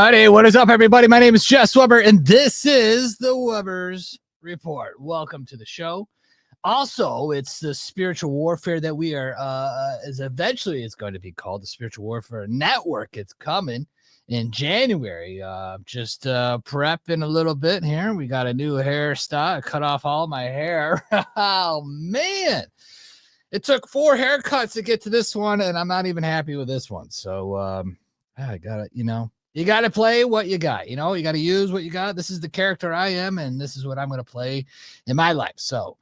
Alrighty, what is up, everybody? My name is Jess Weber, and this is the Weber's Report. Welcome to the show. Also, it's the spiritual warfare that we are, is eventually it's going to be called the Spiritual Warfare Network. It's coming in January. Just prepping a little bit here. We got a new hairstyle. I cut off all my hair. Oh, man. It took 4 haircuts to get to this one, and I'm not even happy with this one. So, I got it, you got to play what you got, you got to use what you got. This is the character I am, and this is what I'm going to play in my life. So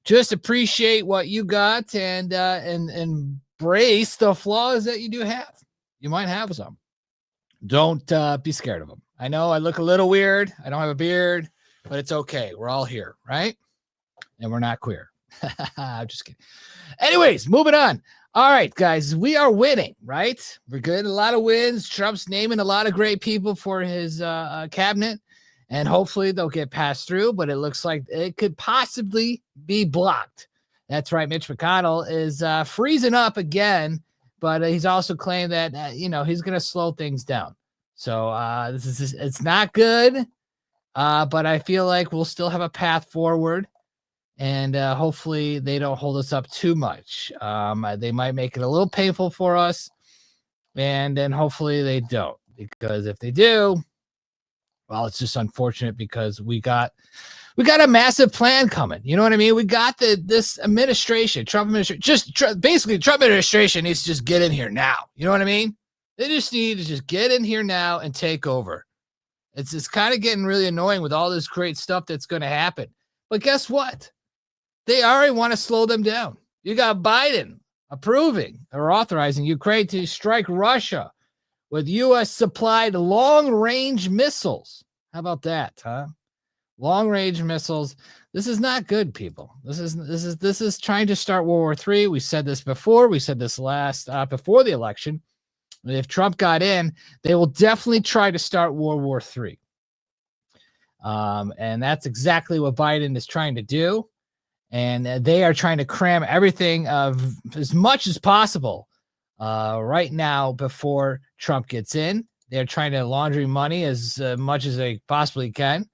just appreciate what you got and embrace the flaws that you do have. You might have some. Don't be scared of them. I know I look a little weird. I don't have a beard, but it's okay. We're all here, right? And we're not queer. I'm just kidding. Anyways, moving on. All right, guys, we are winning, right? We're getting a lot of wins. Trump's naming a lot of great people for his cabinet, and hopefully they'll get passed through, but it looks like it could possibly be blocked. That's right. Mitch McConnell is freezing up again, but he's also claimed that, he's going to slow things down. So it's not good, but I feel like we'll still have a path forward. And hopefully they don't hold us up too much. They might make it a little painful for us. And then hopefully they don't. Because if they do, well, it's just unfortunate because we got a massive plan coming. You know what I mean? We got this administration, Trump administration. Basically, Trump administration needs to just get in here now. You know what I mean? They just need to just get in here now and take over. It's kind of getting really annoying with all this great stuff that's going to happen. But guess what? They already want to slow them down. You got Biden approving or authorizing Ukraine to strike Russia with U.S. supplied long-range missiles. How about that, huh? Long-range missiles. This is not good, people. This is trying to start World War III. We said this before. We said this before the election. If Trump got in, they will definitely try to start World War III. And that's exactly what Biden is trying to do. And they are trying to cram everything of as much as possible right now before Trump gets in. They're trying to laundry money as much as they possibly can.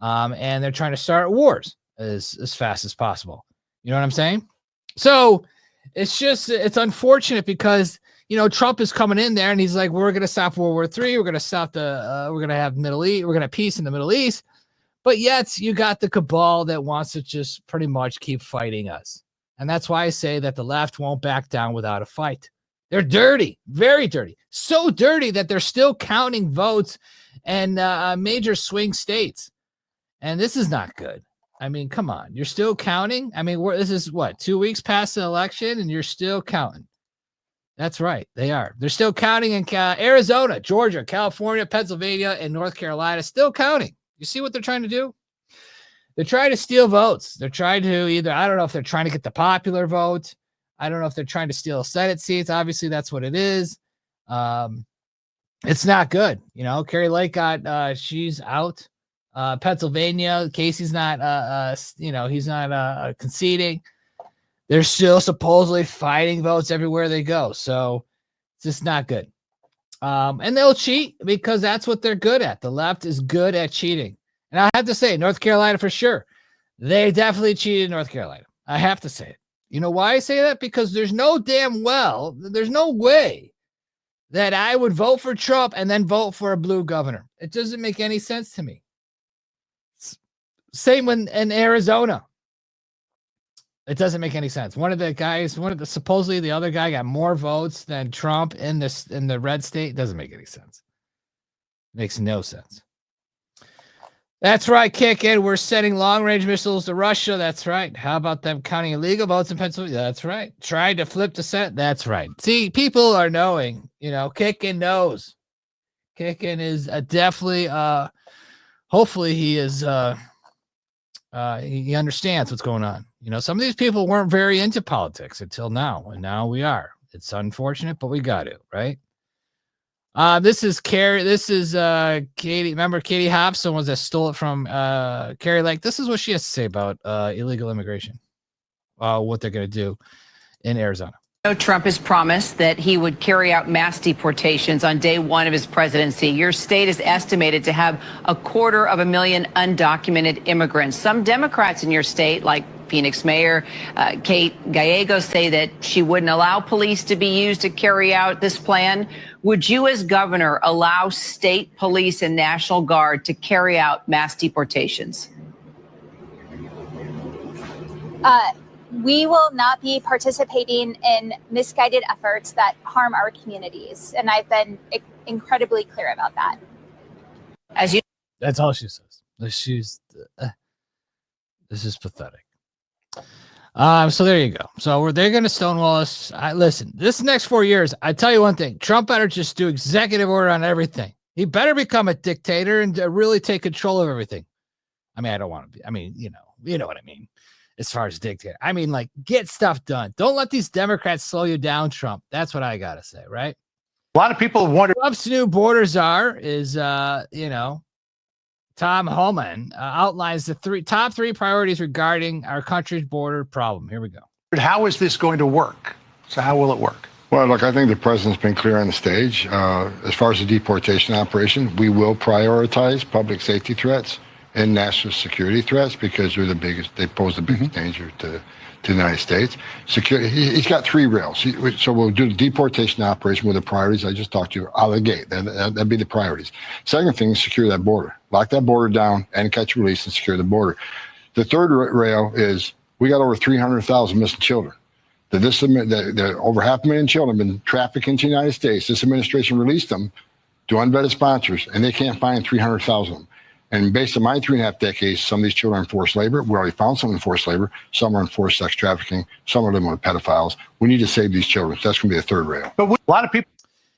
And they're trying to start wars as fast as possible. You know what I'm saying? So it's unfortunate because, Trump is coming in there and he's like, we're going to stop World War III. We're going to stop we're going to have Middle East. We're going to have peace in the Middle East. But yet you got the cabal that wants to just pretty much keep fighting us. And that's why I say that the left won't back down without a fight. They're dirty, very dirty. So dirty that they're still counting votes in major swing states. And this is not good. I mean, come on. You're still counting? I mean, this is 2 weeks past the election and you're still counting. That's right. They are. They're still counting in Arizona, Georgia, California, Pennsylvania, and North Carolina. Still counting. You see what they're trying to do? They're trying to steal votes. They're trying to I don't know if they're trying to get the popular vote. I don't know if they're trying to steal Senate seats. Obviously, that's what it is. It's not good. Carrie Lake she's out. Pennsylvania, Casey's not, he's not conceding. They're still supposedly fighting votes everywhere they go. So it's just not good. And they'll cheat because that's what they're good at. The left is good at cheating. And I have to say, North Carolina for sure. They definitely cheated in North Carolina. I have to say it. You know why I say that? Because there's no way that I would vote for Trump and then vote for a blue governor. It doesn't make any sense to me. Same in Arizona. It doesn't make any sense. Supposedly the other guy got more votes than Trump in the red state. It doesn't make any sense. Makes no sense. That's right, kick in. We're sending long-range missiles to Russia. That's right. How about them counting illegal votes in Pennsylvania? That's right. Tried to flip the Senate. That's right. See, people are knowing, Kickin knows. Kickin is definitely, hopefully he is, he understands what's going on. Some of these people weren't very into politics until now, and now we are. It's unfortunate, but we got to, right? This is Carrie. This is Katie. Remember Katie Hobson was that stole it from Carrie Lake. This is what she has to say about illegal immigration. What they're going to do in Arizona. Trump has promised that he would carry out mass deportations on day one of his presidency. Your state is estimated to have 250,000 undocumented immigrants. Some Democrats in your state, like Phoenix Mayor Kate Gallego, say that she wouldn't allow police to be used to carry out this plan. Would you, as governor, allow state police and National Guard to carry out mass deportations? We will not be participating in misguided efforts that harm our communities. And I've been incredibly clear about that. That's all she says. This is pathetic. So there you go. So they're going to stonewall us. Listen, this next 4 years, I tell you one thing, Trump better just do executive order on everything. He better become a dictator and really take control of everything. I mean, I don't want to be, I mean, you know what I mean. As far as dictator, I mean, like, get stuff done. Don't let these Democrats slow you down, Trump. That's what I got to say, right? A lot of people wonder. Trump's new border czar is, Tom Homan outlines the top three priorities regarding our country's border problem. Here we go. How is this going to work? So how will it work? Well, look, I think the president's been clear on the stage. As far as the deportation operation, we will prioritize public safety threats and national security threats because they pose the biggest danger to the United States. Security, he's got three rails. So we'll do the deportation operation with the priorities I just talked to you out of the gate. That'd be the priorities. Second thing is secure that border. Lock that border down and catch, release, and secure the border. The third rail is we got over 300,000 missing children. Over 500,000 children have been trafficked into the United States. This administration released them to unvetted sponsors, and they can't find 300,000 of them. And based on my 3.5 decades, some of these children are in forced labor. We already found some in forced labor. Some are in forced sex trafficking. Some are living with pedophiles. We need to save these children. So that's going to be the third rail. But a lot of people.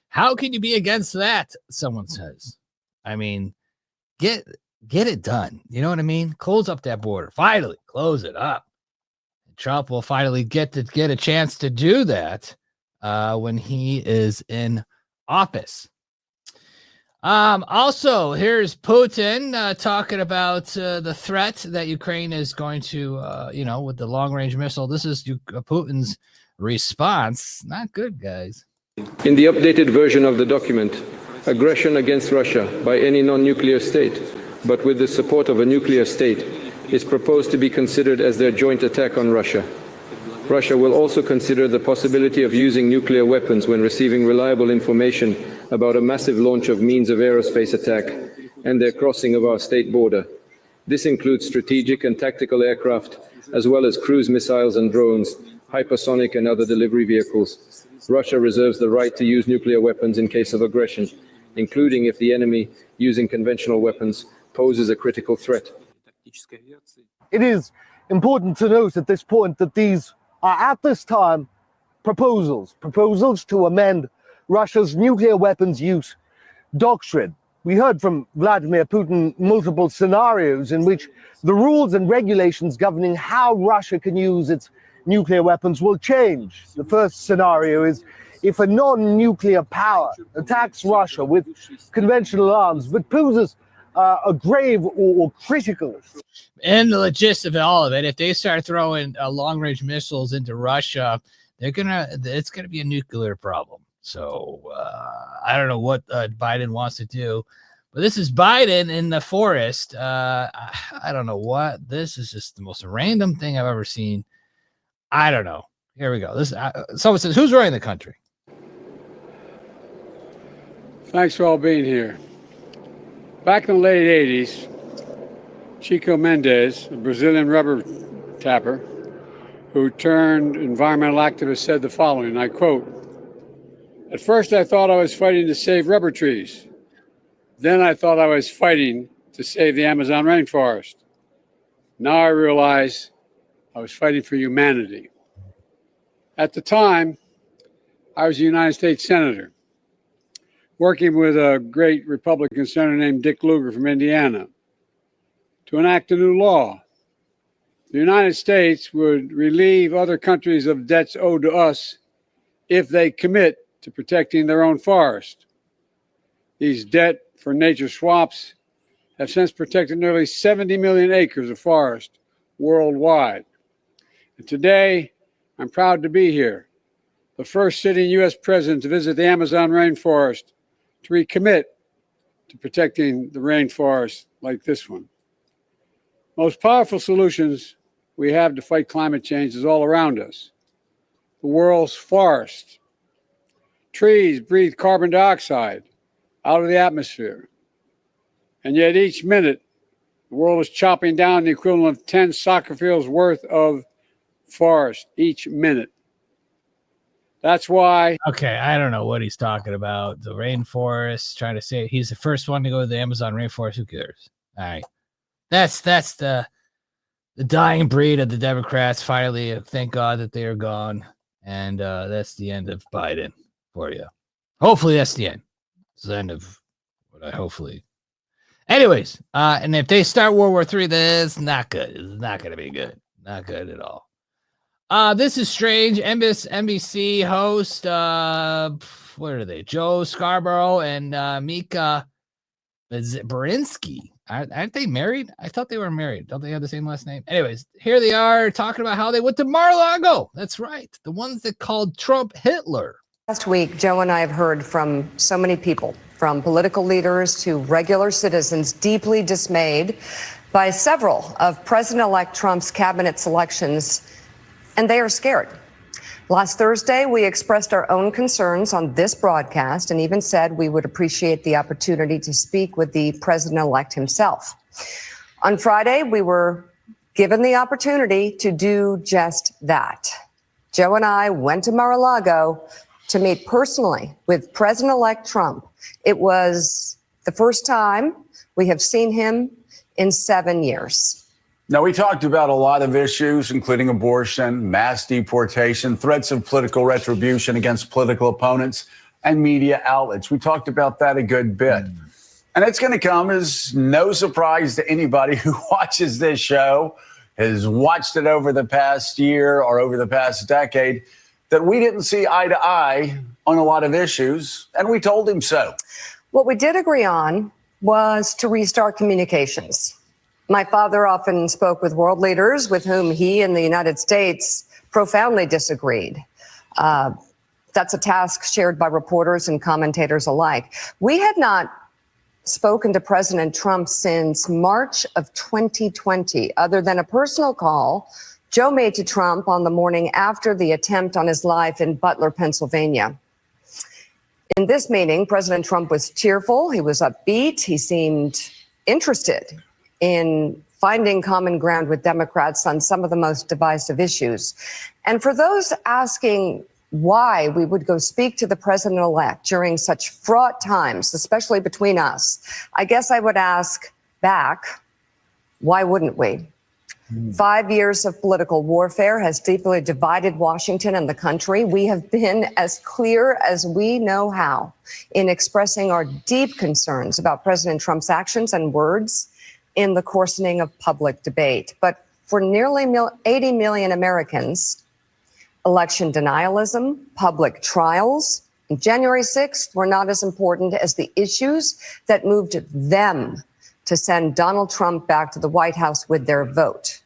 How can you be against that? Someone says. I mean, get it done. You know what I mean? Close up that border. Finally, close it up. Trump will finally get a chance to do that when he is in office. Also, here's Putin talking about the threat that Ukraine is going to, with the long-range missile. This is Putin's response. Not good, guys. In the updated version of the document, aggression against Russia by any non-nuclear state, but with the support of a nuclear state, is proposed to be considered as their joint attack on Russia. Russia will also consider the possibility of using nuclear weapons when receiving reliable information about a massive launch of means of aerospace attack and their crossing of our state border. This includes strategic and tactical aircraft, as well as cruise missiles and drones, hypersonic and other delivery vehicles. Russia reserves the right to use nuclear weapons in case of aggression, including if the enemy using conventional weapons poses a critical threat. It is important to note at this point that these are at this time proposals to amend Russia's nuclear weapons use doctrine. We heard from Vladimir Putin multiple scenarios in which the rules and regulations governing how Russia can use its nuclear weapons will change. The first scenario is if a non-nuclear power attacks Russia with conventional arms but poses a grave or critical. And the gist of all of it, if they start throwing long-range missiles into Russia, it's gonna be a nuclear problem. So I don't know what Biden wants to do, but this is Biden in the forest. I don't know what. This is just the most random thing I've ever seen. I don't know. Here we go. This someone says, "Who's running the country?" Thanks for all being here. Back in the late 80s, Chico Mendes, a Brazilian rubber tapper who turned environmental activist, said the following, and I quote, "At first I thought I was fighting to save rubber trees. Then I thought I was fighting to save the Amazon rainforest. Now I realize I was fighting for humanity." At the time, I was a United States Senator, working with a great Republican senator named Dick Lugar from Indiana to enact a new law. The United States would relieve other countries of debts owed to us if they commit to protecting their own forest. These debt for nature swaps have since protected nearly 70 million acres of forest worldwide. And today, I'm proud to be here. the first sitting U.S. president to visit the Amazon rainforest to recommit to protecting the rainforest like this one. Most powerful solutions we have to fight climate change is all around us. The world's forests. Trees breathe carbon dioxide out of the atmosphere. And yet each minute, the world is chopping down the equivalent of 10 soccer fields worth of forest each minute. That's why. Okay, I don't know what he's talking about. The rainforest, trying to say he's the first one to go to the Amazon rainforest. Who cares? All right. That's the dying breed of the Democrats. Finally, thank God that they are gone. And that's the end of Biden for you. Hopefully that's the end. It's the end of what I hopefully. Anyways, and if they start World War III, that's not good. It's not going to be good. Not good at all. This is strange. NBC host, what are they? Joe Scarborough and Mika Berinsky. Aren't they married? I thought they were married. Don't they have the same last name? Anyways, here they are talking about how they went to Mar-a-Lago. That's right. The ones that called Trump Hitler. Last week, Joe and I have heard from so many people, from political leaders to regular citizens, deeply dismayed by several of President-elect Trump's cabinet selections, and they are scared. Last Thursday, we expressed our own concerns on this broadcast and even said we would appreciate the opportunity to speak with the president-elect himself. On Friday, we were given the opportunity to do just that. Joe and I went to Mar-a-Lago to meet personally with President-elect Trump. It was the first time we have seen him in 7 years. Now, we talked about a lot of issues, including abortion, mass deportation, threats of political retribution against political opponents, and media outlets. We talked about that a good bit. And it's going to come as no surprise to anybody who watches this show, has watched it over the past year or over the past decade, that we didn't see eye to eye on a lot of issues, and we told him so. What we did agree on was to restart communications. My father often spoke with world leaders with whom he and the United States profoundly disagreed. That's a task shared by reporters and commentators alike. We had not spoken to President Trump since March of 2020, other than a personal call Joe made to Trump on the morning after the attempt on his life in Butler, Pennsylvania. In this meeting, President Trump was cheerful. He was upbeat. He seemed interested in finding common ground with Democrats on some of the most divisive issues. And for those asking why we would go speak to the president-elect during such fraught times, especially between us, I guess I would ask back, why wouldn't we? 5 years of political warfare has deeply divided Washington and the country. We have been as clear as we know how in expressing our deep concerns about President Trump's actions and words in the coarsening of public debate. But for nearly 80 million Americans, election denialism, public trials, and January 6th were not as important as the issues that moved them to send Donald Trump back to the White House with their vote.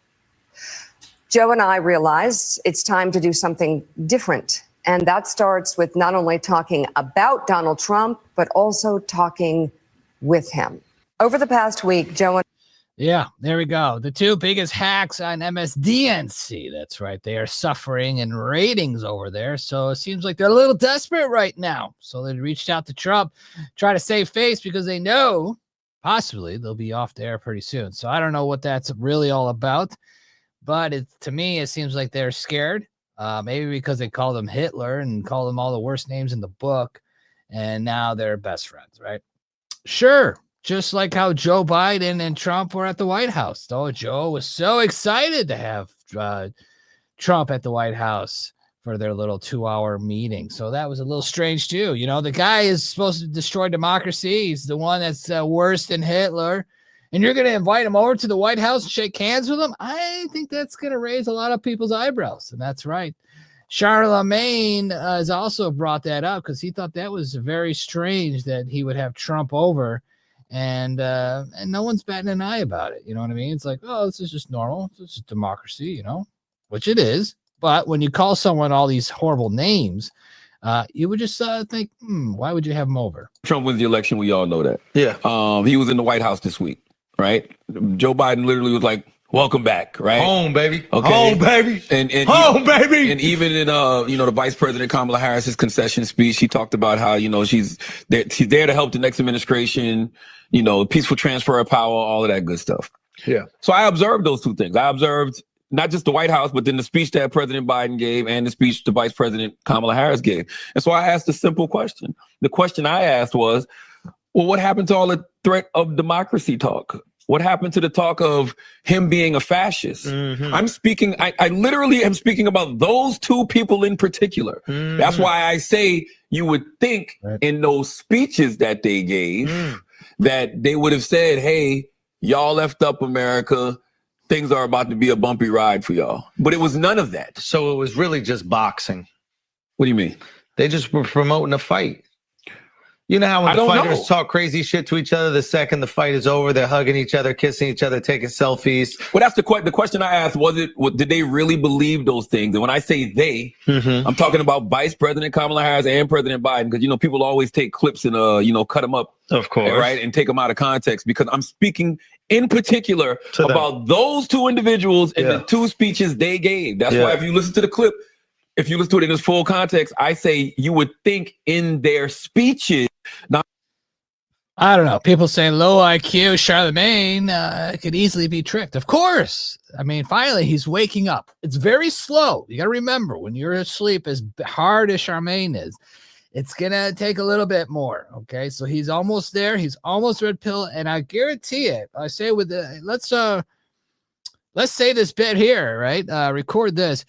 Joe and I realize it's time to do something different. And that starts with not only talking about Donald Trump, but also talking with him. Over the past week, Joe and Yeah, there we go. The two biggest hacks on MSDNC. That's right. They are suffering in ratings over there. So it seems like they're a little desperate right now. So they reached out to Trump, try to save face because they know possibly they'll be off the air pretty soon. So I don't know what that's really all about. But to me, it seems like they're scared. Maybe because they called him Hitler and called him all the worst names in the book. And now they're best friends, right? Sure. Just like how Joe Biden and Trump were at the White House. Oh, Joe was so excited to have Trump at the White House for their little 2-hour meeting. So that was a little strange too. You know, the guy is supposed to destroy democracy. He's the one that's worse than Hitler. And you're going to invite him over to the White House and shake hands with him? I think that's going to raise a lot of people's eyebrows. And that's right. Charlemagne has also brought that up because he thought that was very strange that he would have Trump over. And no one's batting an eye about it. You know what I mean? It's like, oh, this is just normal. This is democracy, you know, which it is. But when you call someone all these horrible names, you would just think, why would you have him over? Trump wins the election. We all know that. Yeah. He was in the White House this week, right? Joe Biden literally was like, welcome back, right? Home, baby. Okay. Home, baby. And home, baby. And even in the Vice President Kamala Harris's concession speech, she talked about how, she's there to help the next administration, peaceful transfer of power, all of that good stuff. Yeah. So I observed those two things. I observed not just the White House, but then the speech that President Biden gave and the speech the Vice President Kamala Harris gave. And so I asked a simple question. The question I asked was, well, what happened to all the threat of democracy talk? What happened to the talk of him being a fascist? I'm speaking, I literally am speaking about those two people in particular. That's why I say you would think in those speeches that they gave that they would have said, hey, y'all left up America. Things are about to be a bumpy ride for y'all. But it was none of that. So it was really just boxing. What do you mean? They just were promoting a fight. You know how when the fighters talk crazy shit to each other, the second the fight is over, they're hugging each other, kissing each other, taking selfies. Well, that's the question I asked. Did they really believe those things? And when I say they, I'm talking about Vice President Kamala Harris and President Biden, because, people always take clips and, cut them up. Of course. Right. And take them out of context, because I'm speaking in particular about those two individuals and the two speeches they gave. That's why if you listen to the clip, if you listen to it in its full context, I say you would think in their speeches. I don't know. People saying low IQ Charlemagne could easily be tricked. Of course. I mean, finally, he's waking up. It's very slow. You got to remember, when you're asleep, as hard as Charlemagne is, it's going to take a little bit more. Okay. So he's almost there. He's almost red pill. And I guarantee it. I say let's say this bit here, right? Record this.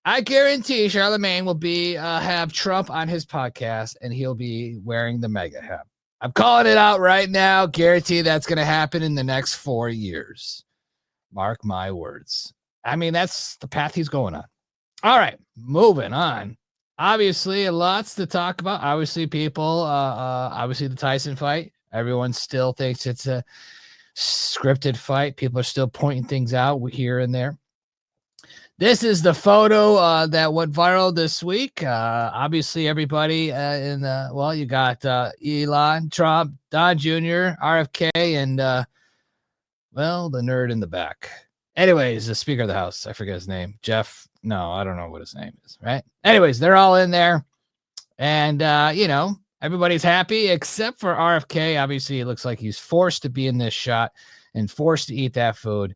I guarantee Charlemagne will have Trump on his podcast, and he'll be wearing the MAGA hat. I'm calling it out right now. Guarantee that's going to happen in the next 4 years. Mark my words. I mean, that's the path he's going on. All right, moving on. Obviously, lots to talk about. Obviously, obviously the Tyson fight. Everyone still thinks it's a scripted fight. People are still pointing things out here and there. This is the photo that went viral this week. Obviously, everybody you got Elon, Trump, Don Jr., RFK, and, the nerd in the back. Anyways, the Speaker of the House, I forget his name. Jeff. No, I don't know what his name is, right? Anyways, they're all in there. And, everybody's happy except for RFK. Obviously, it looks like he's forced to be in this shot and forced to eat that food.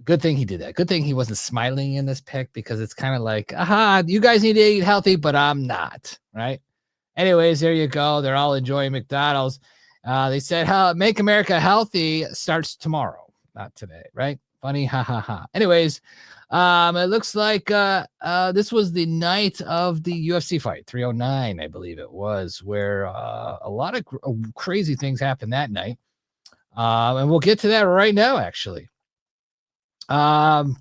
Good thing he did that. Good thing he wasn't smiling in this pic, because it's kind of like, you guys need to eat healthy, but I'm not, right? Anyways, there you go. They're all enjoying McDonald's. They said, make America healthy starts tomorrow, not today, right? Funny, ha, ha, ha. Anyways, it looks like this was the night of the UFC fight, 309, I believe it was, where a lot of crazy things happened that night. And we'll get to that right now, actually. Trump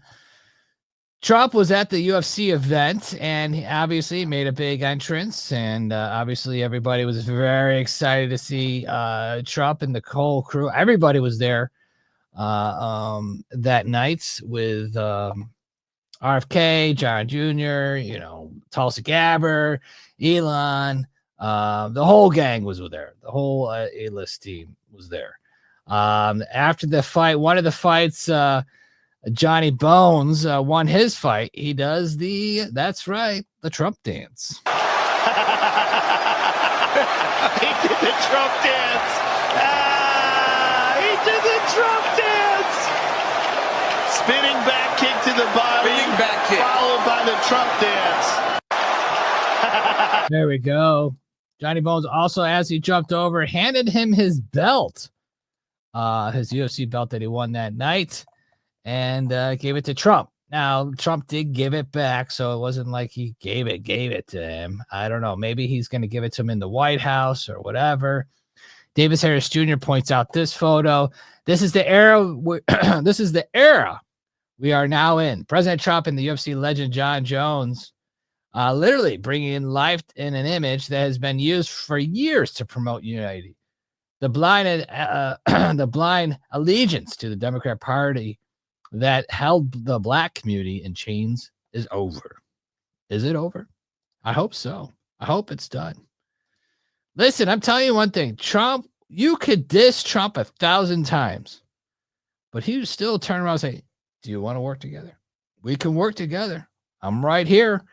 was at the UFC event, and he obviously made a big entrance, and obviously everybody was very excited to see Trump and the whole crew. Everybody was there that night with RFK, John Jr., Tulsi Gabbard, Elon, the whole gang was there. The whole A-list team was there. After the fight, one of the fights, Johnny Bones won his fight. He does that's right, the Trump dance. He did the Trump dance. He did the Trump dance. Spinning back kick to the body. Spinning back kick. Followed by the Trump dance. There we go. Johnny Bones also, as he jumped over, handed him his belt, his UFC belt that he won that night, and gave it to Trump. Now, Trump did give it back, so it wasn't like he gave it to him. I don't know. Maybe he's going to give it to him in the White House or whatever. Davis Harris Jr. points out this photo. This is the era. This is the era we are now in. President Trump and the UFC legend John Jones literally bringing life in an image that has been used for years to promote unity. The blind allegiance to the Democrat Party that held the black community in chains is over. Is it over? I hope so. I hope it's done. Listen, I'm telling you one thing. Trump, you could diss Trump 1,000 times, but he would still turn around and say, do you want to work together? We can work together. I'm right here.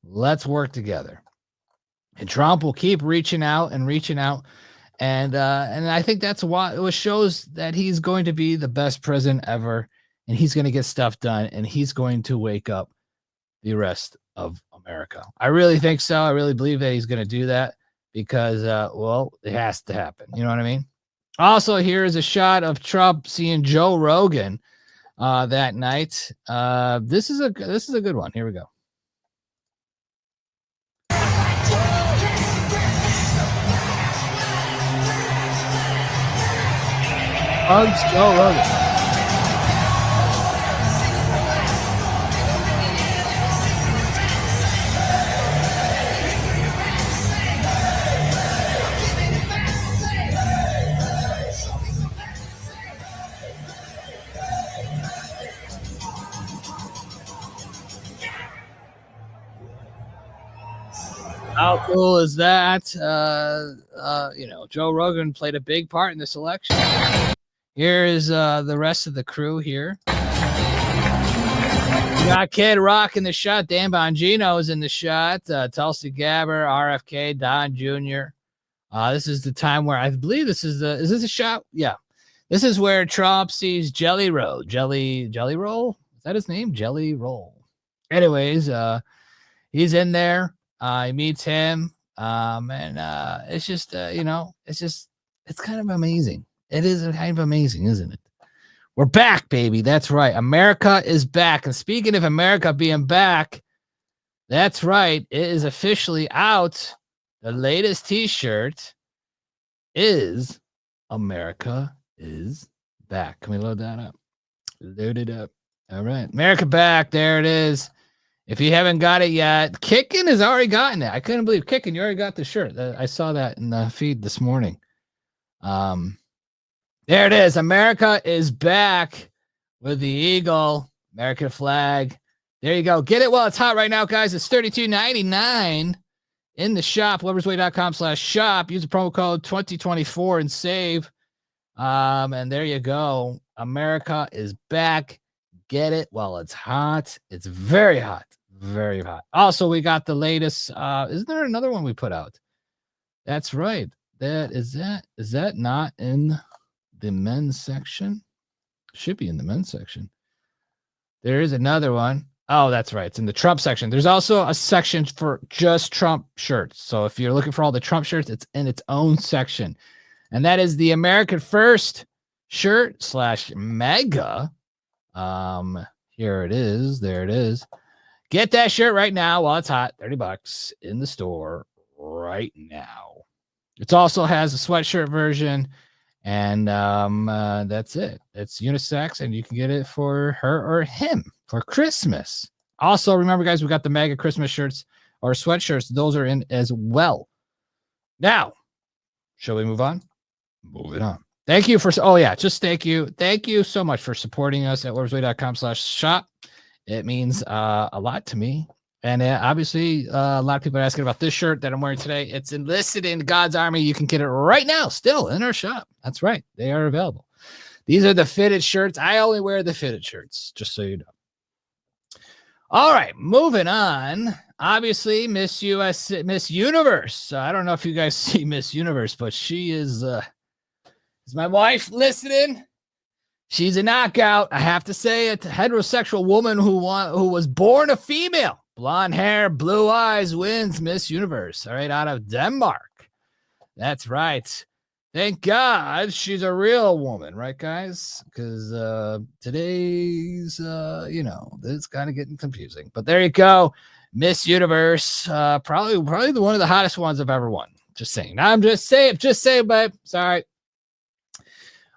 Let's work together. And Trump will keep reaching out. And I think that's why it shows that he's going to be the best president ever. And he's going to get stuff done. And he's going to wake up the rest of America. I really think so. I really believe that he's going to do that because, well, it has to happen. You know what I mean? Also, here is a shot of Trump seeing Joe Rogan that night. This is a good one. Here we go. Hugs Joe Rogan. How cool is that? Joe Rogan played a big part in this election. Here is the rest of the crew here. We got Kid Rock in the shot. Dan Bongino is in the shot. Tulsi Gabbard, RFK, Don Jr. This is the time where I believe is this a shot? Yeah. This is where Trump sees Jelly Roll. Jelly Roll? Is that his name? Jelly Roll. Anyways, he's in there. He meets him. And it's just, it's kind of amazing. It is kind of amazing, isn't it? We're back, baby. That's right. America is back. And speaking of America being back, that's right. It is officially out. The latest t-shirt is America is back. Can we load that up? Load it up. All right. America back. There it is. If you haven't got it yet, Kickin has already gotten it. I couldn't believe Kickin, you already got the shirt. I saw that in the feed this morning. There it is. America is back with the eagle, American flag. There you go. Get it while it's hot right now, guys. It's $32.99 in the shop, loversway.com/shop. Use the promo code 2024 and save. And there you go. America is back. Get it while it's hot. It's very hot. Very hot. Also, we got the latest. Isn't there another one we put out? That's right. Is that not in the men's section? Should be in the men's section. There is another one. Oh, that's right. It's in the Trump section. There's also a section for just Trump shirts. So if you're looking for all the Trump shirts, it's in its own section. And that is the American First shirt /mega. Here it is. There it is. Get that shirt right now while it's hot. $30 in the store right now. It also has a sweatshirt version, and that's it. It's unisex, and you can get it for her or him for Christmas. Also, remember, guys, we got the mega Christmas shirts or sweatshirts. Those are in as well. Now, shall we move on? Moving on. Thank you thank you. Thank you so much for supporting us at loversway.com/shop. It means a lot to me. And obviously, a lot of people are asking about this shirt that I'm wearing today. It's enlisted in God's Army. You can get it right now, still in our shop. That's right. They are available. These are the fitted shirts. I only wear the fitted shirts, just so you know. All right, moving on. Obviously, Miss Universe. I don't know if you guys see Miss Universe, but she is my wife listening? She's a knockout. I have to say it. A heterosexual woman who was born a female. Blonde hair, blue eyes, wins Miss Universe. All right, out of Denmark. That's right. Thank God she's a real woman, right, guys? Because today's, it's kind of getting confusing. But there you go. Miss Universe. Probably the one of the hottest ones I've ever won. Just saying. I'm just saying, babe. Sorry.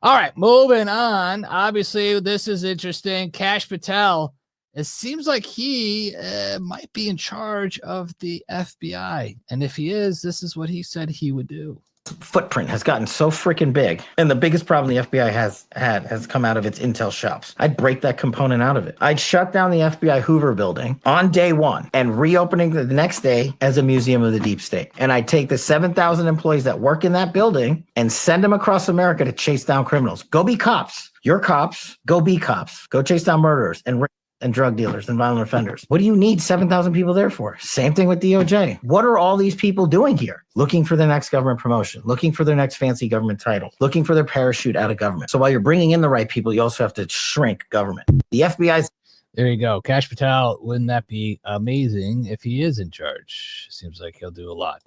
All right, moving on. Obviously, this is interesting. Kash Patel. It seems like he might be in charge of the FBI. And if he is, this is what he said he would do. footprint has gotten so freaking big, and the biggest problem the FBI has come out of its intel shops. I'd break that component out of it. I'd shut down the FBI Hoover building on day one and reopening the next day as a museum of the deep state. And I'd take the 7,000 employees that work in that building and send them across America to chase down criminals. Go be cops. You're cops. Go be cops. Go chase down murderers and drug dealers and violent offenders. What do you need 7,000 people there for? Same thing with DOJ. What are all these people doing here? Looking for the next government promotion, looking for their next fancy government title, looking for their parachute out of government. So while you're bringing in the right people, you also have to shrink government. The FBI's... There you go. Kash Patel, wouldn't that be amazing if he is in charge? Seems like he'll do a lot.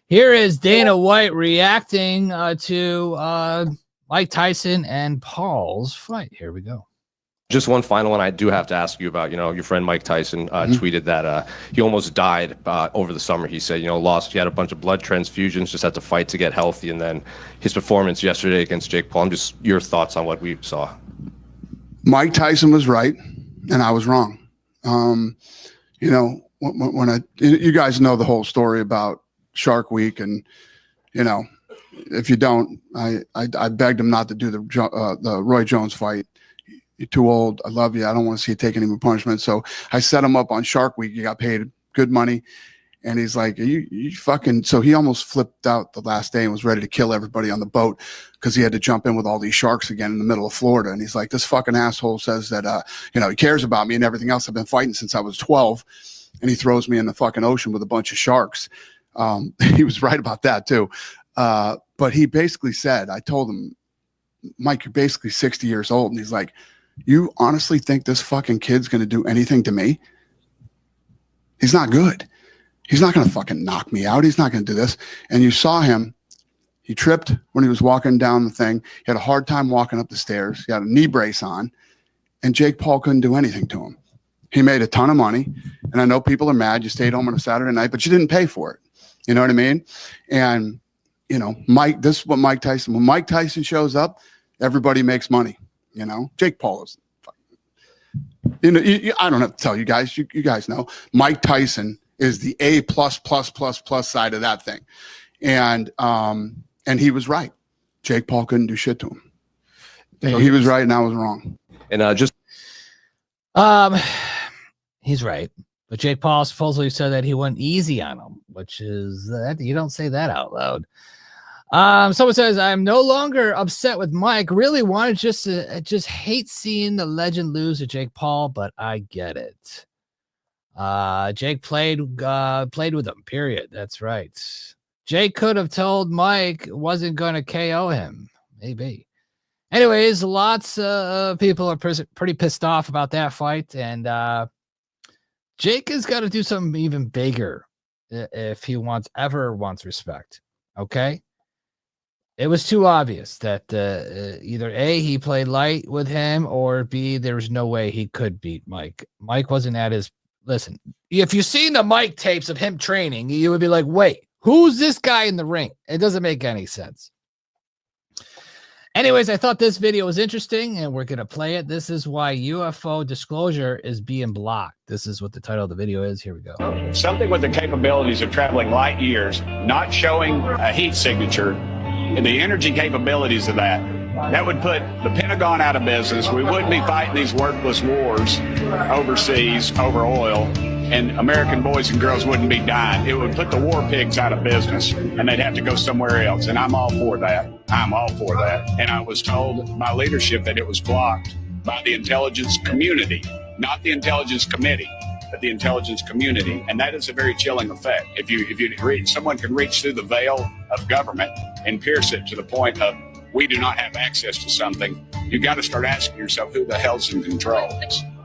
Here is Dana White reacting to Mike Tyson and Paul's fight. Here we go. Just one final one I do have to ask you about. Your friend Mike Tyson tweeted that he almost died over the summer. He said, he had a bunch of blood transfusions, just had to fight to get healthy. And then his performance yesterday against Jake Paul, just your thoughts on what we saw. Mike Tyson was right and I was wrong. When you guys know the whole story about Shark Week, and, if you don't, I begged him not to do the Roy Jones fight. You're too old. I love you. I don't want to see you take any more punishment. So I set him up on Shark Week. You got paid good money. And he's like, you fucking, so he almost flipped out the last day and was ready to kill everybody on the boat because he had to jump in with all these sharks again in the middle of Florida. And he's like, this fucking asshole says that, he cares about me and everything else. I've been fighting since I was 12. And he throws me in the fucking ocean with a bunch of sharks. He was right about that too. But he basically said, I told him, Mike, you're basically 60 years old. And he's like, you honestly think this fucking kid's going to do anything to me? He's not good. He's not going to fucking knock me out. He's not going to do this. And you saw him. He tripped when he was walking down the thing. He had a hard time walking up the stairs. He had a knee brace on. And Jake Paul couldn't do anything to him. He made a ton of money. And I know people are mad. You stayed home on a Saturday night, but you didn't pay for it. You know what I mean? And, Mike, this is what Mike Tyson, when Mike Tyson shows up, everybody makes money. Jake Paul is, I don't have to tell you guys, you guys know Mike Tyson is the A+++ side of that thing. And he was right. Jake Paul couldn't do shit to him. So he was right and I was wrong. And he's right. But Jake Paul supposedly said that he went easy on him, which is that you don't say that out loud. Someone says, I'm no longer upset with Mike. Really wanted just hate seeing the legend lose to Jake Paul, but I get it. Jake played with him, period. That's right. Jake could have told Mike wasn't going to KO him. Maybe. Anyways, lots of people are pretty pissed off about that fight. And Jake has got to do something even bigger if he ever wants respect. Okay? It was too obvious that either A, he played light with him, or B, there was no way he could beat Mike. Mike wasn't at his... Listen, if you've seen the Mike tapes of him training, you would be like, wait, who's this guy in the ring? It doesn't make any sense. Anyways, I thought this video was interesting, and we're going to play it. This is why UFO disclosure is being blocked. This is what the title of the video is. Here we go. Something with the capabilities of traveling light years, not showing a heat signature, and the energy capabilities of that would put the Pentagon out of business. We wouldn't be fighting these worthless wars overseas over oil, and American boys and girls wouldn't be dying. It would put the war pigs out of business, and they'd have to go somewhere else. And I'm all for that. I'm all for that. And I was told by leadership that it was blocked by the intelligence community, not the intelligence committee, but the intelligence community. And that is a very chilling effect. If you read, someone can reach through the veil of government and pierce it to the point of we do not have access to something. You got to start asking yourself who the hell's in control.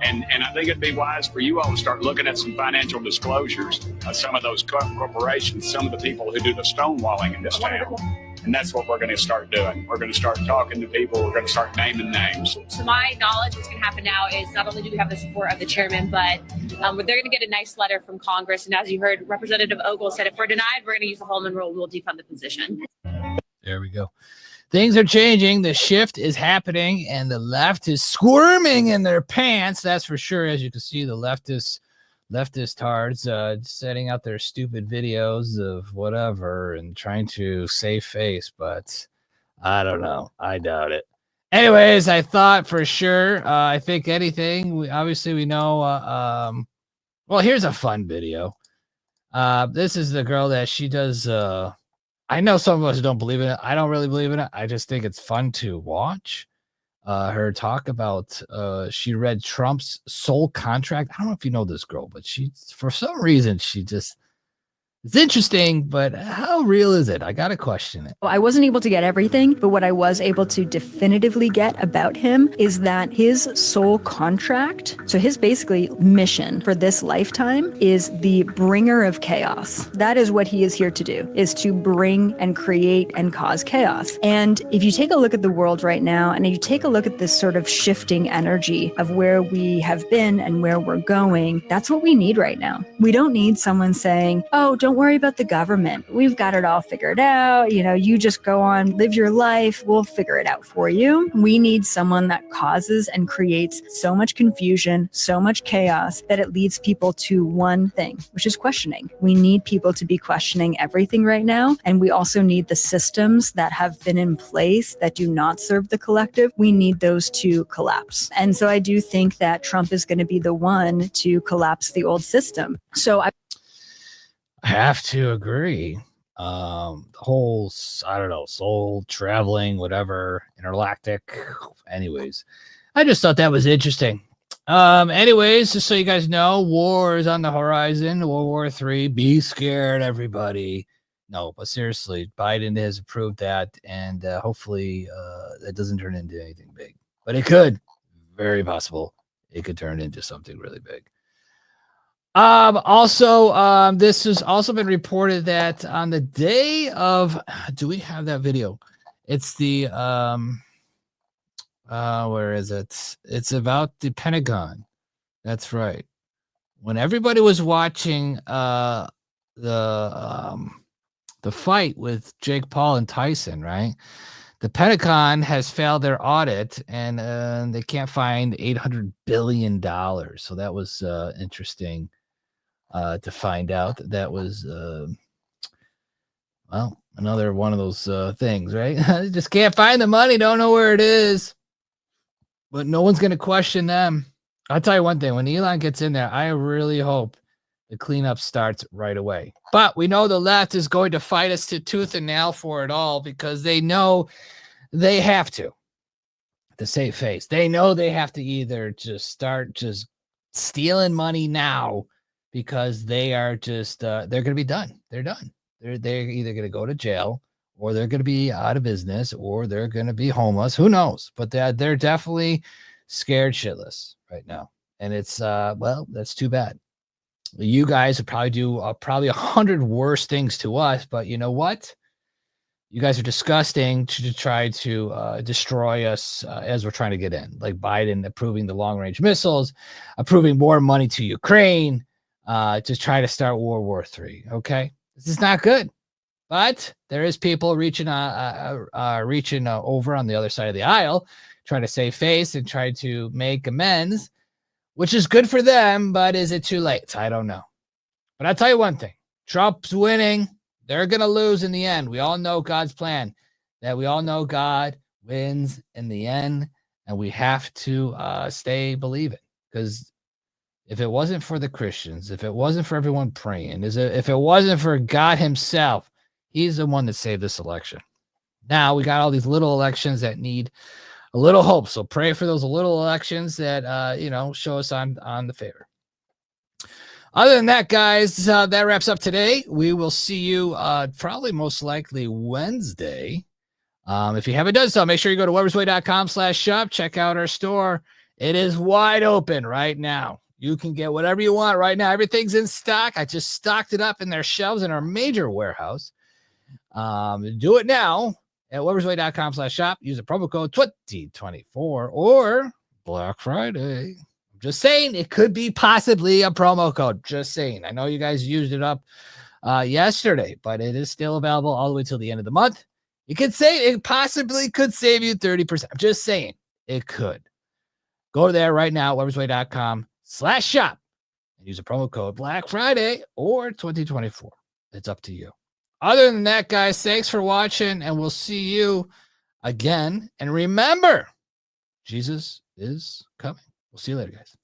And I think it'd be wise for you all to start looking at some financial disclosures of some of those corporations, some of the people who do the stonewalling in this town. And that's what we're going to start doing. We're going to start talking to people. We're going to start naming names. To my knowledge, what's going to happen now is not only do we have the support of the chairman, but they're going to get a nice letter from Congress. And as you heard, Representative Ogle said, if we're denied, we're going to use the Holman rule. We'll defund the position. There we go. Things are changing. The shift is happening, and the left is squirming in their pants. That's for sure. As you can see, the leftists leftist tards setting out their stupid videos of whatever and trying to save face, but I don't know. I doubt it. Anyways, I thought for sure. I think anything. We know. Well, here's a fun video. This is the girl that she does. I know some of us don't believe in it. I don't really believe in it. I just think it's fun to watch. Her talk about she read Trump's soul contract. I don't know if you know this girl, but she, for some reason, she just, it's interesting, but how real is it? I gotta question it. I wasn't able to get everything, but what I was able to definitively get about him is that his soul contract, so his basically mission for this lifetime, is the bringer of chaos. That is what he is here to do, is to bring and create and cause chaos. And if you take a look at the world right now, and if you take a look at this sort of shifting energy of where we have been and where we're going, that's what we need right now. We don't need someone saying, oh, don't worry about the government. We've got it all figured out. You know, you just go on, live your life. We'll figure it out for you. We need someone that causes and creates so much confusion, so much chaos that it leads people to one thing, which is questioning. We need people to be questioning everything right now. And we also need the systems that have been in place that do not serve the collective. We need those to collapse. And so I do think that Trump is going to be the one to collapse the old system. So I have to agree. The whole, I don't know, soul traveling, whatever, intergalactic. Anyways, I just thought that was interesting. Anyways, just so you guys know, war is on the horizon. World War III. Be scared, everybody. No, but seriously, Biden has approved that, and hopefully that doesn't turn into anything big. But it could. Very possible. It could turn into something really big. Also, this has also been reported that on the day of, do we have that video? It's the, where is it? It's about the Pentagon. That's right. When everybody was watching, the fight with Jake Paul and Tyson, right? The Pentagon has failed their audit, and they can't find $800 billion. So that was interesting. To find out that was, well, another one of those things, right? Just can't find the money, don't know where it is, but no one's going to question them. I'll tell you one thing, when Elon gets in there, I really hope the cleanup starts right away. But we know the left is going to fight us to tooth and nail for it all because they know they have to save face. They know they have to either just start just stealing money now, because they are just they're going to be done. They're done. They're either going to go to jail, or they're going to be out of business, or they're going to be homeless. Who knows? But they're definitely scared shitless right now, and it's well, that's too bad. You guys would probably do probably 100 worse things to us, but you know what? You guys are disgusting to try to destroy us as we're trying to get in, like Biden approving the long-range missiles, approving more money to Ukraine. To try to start World War III. Okay, this is not good, but there is people reaching over on the other side of the aisle, trying to save face and try to make amends, which is good for them. But is it too late? I don't know. But I'll tell you one thing: Trump's winning. They're gonna lose in the end. We all know God's plan. That we all know God wins in the end, and we have to stay believing, because if it wasn't for the Christians, if it wasn't for everyone praying, if it wasn't for God himself, he's the one that saved this election. Now we got all these little elections that need a little hope. So pray for those little elections that, show us on the favor. Other than that, guys, that wraps up today. We will see you probably most likely Wednesday. If you haven't done so, make sure you go to webersway.com/shop. Check out our store. It is wide open right now. You can get whatever you want right now. Everything's in stock. I just stocked it up in their shelves in our major warehouse. Do it now at webersway.com/shop. Use the promo code 2024 or Black Friday. I'm just saying, it could be possibly a promo code. Just saying. I know you guys used it up yesterday, but it is still available all the way till the end of the month. It possibly could save you 30%. I'm just saying it could. Go there right now, webersway.com/shop, and use a promo code Black Friday or 2024. It's up to you. Other than that, guys, thanks for watching, and we'll see you again. And remember, Jesus is coming. We'll see you later, guys.